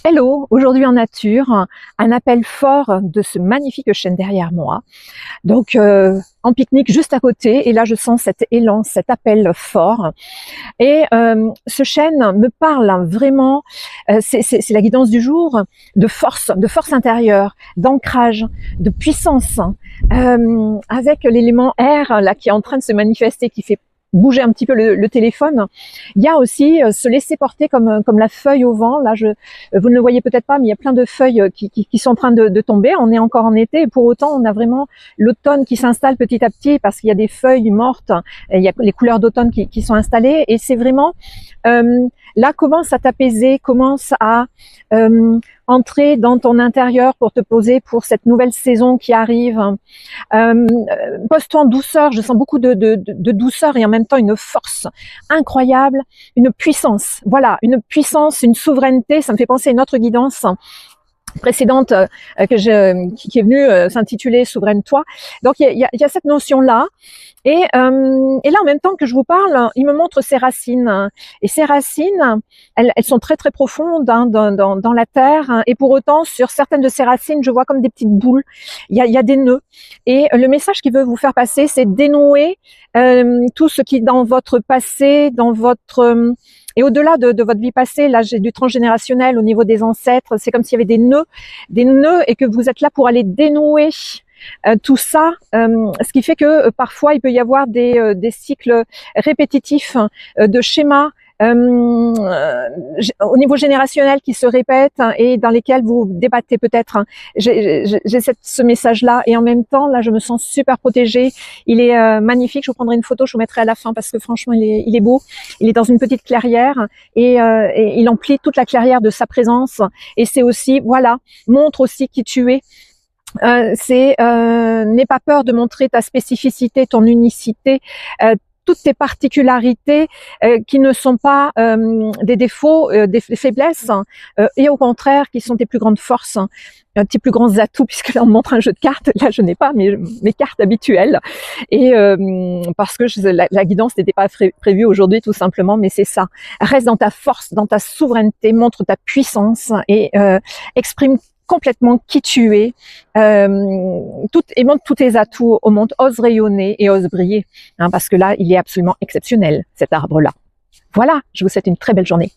Hello, aujourd'hui en nature, un appel fort de ce magnifique chêne derrière moi. Donc en pique-nique juste à côté, et là je sens cet élan, cet appel fort. Et ce chêne me parle vraiment, c'est la guidance du jour, de force intérieure, d'ancrage, de puissance, avec l'élément air là qui est en train de se manifester, qui fait bouger un petit peu le téléphone. Il y a aussi se laisser porter comme la feuille au vent. Là, vous ne le voyez peut-être pas, mais il y a plein de feuilles qui sont en train de tomber. On est encore en été, et pour autant, on a vraiment l'automne qui s'installe petit à petit parce qu'il y a des feuilles mortes. Et il y a les couleurs d'automne qui sont installées, et c'est vraiment là, commence à t'apaiser, commence à entrer dans ton intérieur pour te poser pour cette nouvelle saison qui arrive. Pose-toi en douceur. Je sens beaucoup de douceur et en même temps une force incroyable, une puissance. Voilà, une puissance, une souveraineté. Ça me fait penser à une autre guidance précédente qui est venue s'intituler Souveraine-toi. Donc il y a cette notion-là. Et là, en même temps que je vous parle, il me montre ses racines. Et ces racines, elles sont très très profondes dans la terre. Et pour autant, sur certaines de ces racines, je vois comme des petites boules. Il y a des nœuds. Et le message qu'il veut vous faire passer, c'est dénouer tout ce qui dans votre passé, dans votre et au-delà de votre vie passée. Là, j'ai du transgénérationnel au niveau des ancêtres. C'est comme s'il y avait des nœuds, et que vous êtes là pour aller dénouer tout ça, ce qui fait que parfois il peut y avoir des cycles répétitifs de schémas au niveau générationnel qui se répètent, et dans lesquels vous débattez peut-être. J'ai ce message-là, et en même temps, là, je me sens super protégée. Il est magnifique. Je vous prendrai une photo, je vous mettrai à la fin parce que franchement, il est beau. Il est dans une petite clairière, et il emplit toute la clairière de sa présence. Et c'est aussi, voilà, montre aussi qui tu es. N'aie pas peur de montrer ta spécificité, ton unicité, toutes tes particularités qui ne sont pas des défauts, des faiblesses, et au contraire qui sont tes plus grandes forces, tes plus grands atouts, puisque là on me montre un jeu de cartes. Là je n'ai pas mes cartes habituelles, et parce que la guidance n'était pas prévue aujourd'hui tout simplement, mais c'est ça. Reste dans ta force, dans ta souveraineté, montre ta puissance, et exprime complètement qui tu es, et montre tous tes atouts au monde. Ose rayonner et ose briller, parce que là, il est absolument exceptionnel, cet arbre-là. Voilà, je vous souhaite une très belle journée.